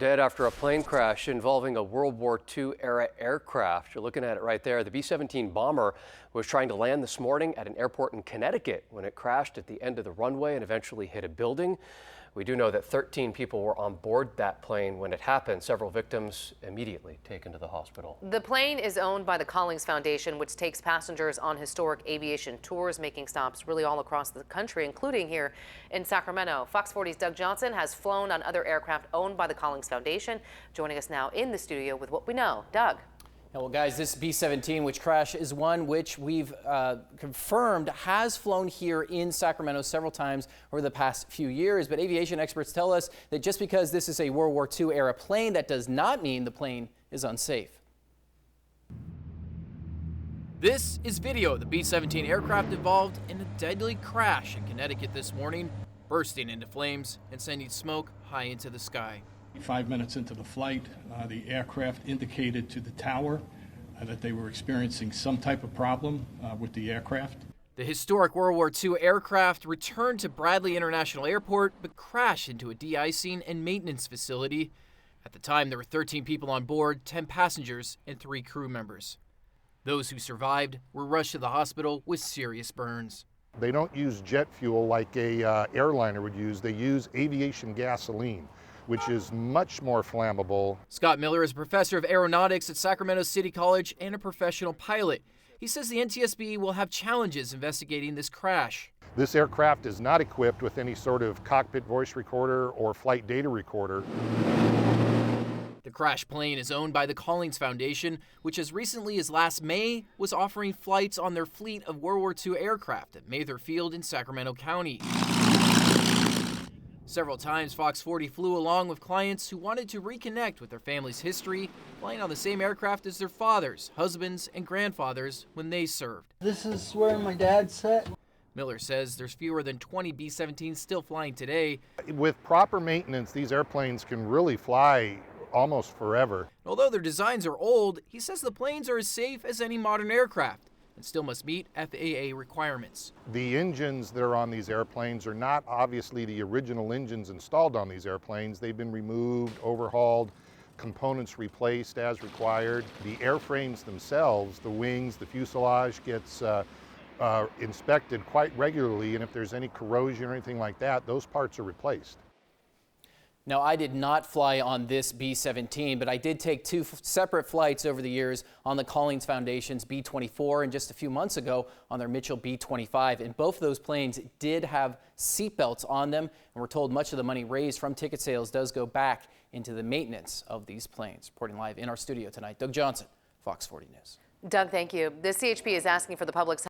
Dead after a plane crash involving a World War II era aircraft. You're looking at it right there. The B-17 bomber was trying to land this morning at an airport in Connecticut when it crashed at the end of the runway and eventually hit a building. We do know that 13 people were on board that plane when it happened. Several victims immediately taken to the hospital. The plane is owned by the Collings Foundation, which takes passengers on historic aviation tours, making stops really all across the country, including here in Sacramento. Fox 40's Doug Johnson has flown on other aircraft owned by the Collings Foundation. Joining us now in the studio with what we know. Doug. Well, guys, this B-17, which crash is one which we've confirmed has flown here in Sacramento several times over the past few years. But aviation experts tell us that just because this is a World War II era plane, that does not mean the plane is unsafe. This is video of the B-17 aircraft involved in a deadly crash in Connecticut this morning, bursting into flames and sending smoke high into the sky. 5 minutes into the flight, the aircraft indicated to the tower that they were experiencing some type of problem with the aircraft. The historic World War II aircraft returned to Bradley International Airport but crashed into a de-icing and maintenance facility. At the time, there were 13 people on board, 10 passengers, and 3 crew members. Those who survived were rushed to the hospital with serious burns. They don't use jet fuel like a airliner would use. They use aviation gasoline, which is much more flammable. Scott Miller is a professor of aeronautics at Sacramento City College and a professional pilot. He says the NTSB will have challenges investigating this crash. This aircraft is not equipped with any sort of cockpit voice recorder or flight data recorder. The crash plane is owned by the Collings Foundation, which as recently as last May was offering flights on their fleet of World War II aircraft at Mather Field in Sacramento County. Several times, Fox 40 flew along with clients who wanted to reconnect with their family's history, flying on the same aircraft as their fathers, husbands, and grandfathers when they served. This is where my dad sat. Miller says there's fewer than 20 B-17s still flying today. With proper maintenance, these airplanes can really fly almost forever. Although their designs are old, he says the planes are as safe as any modern aircraft and still must meet FAA requirements. The engines that are on these airplanes are not obviously the original engines installed on these airplanes. They've been removed, overhauled, components replaced as required. The airframes themselves, the wings, the fuselage gets inspected quite regularly, and if there's any corrosion or anything like that, those parts are replaced. Now, I did not fly on this B-17, but I did take 2 separate flights over the years on the Collings Foundation's B-24 and just a few months ago on their Mitchell B-25. And both of those planes did have seatbelts on them, and we're told much of the money raised from ticket sales does go back into the maintenance of these planes. Reporting live in our studio tonight, Doug Johnson, Fox 40 News. Doug, thank you. The CHP is asking for the public's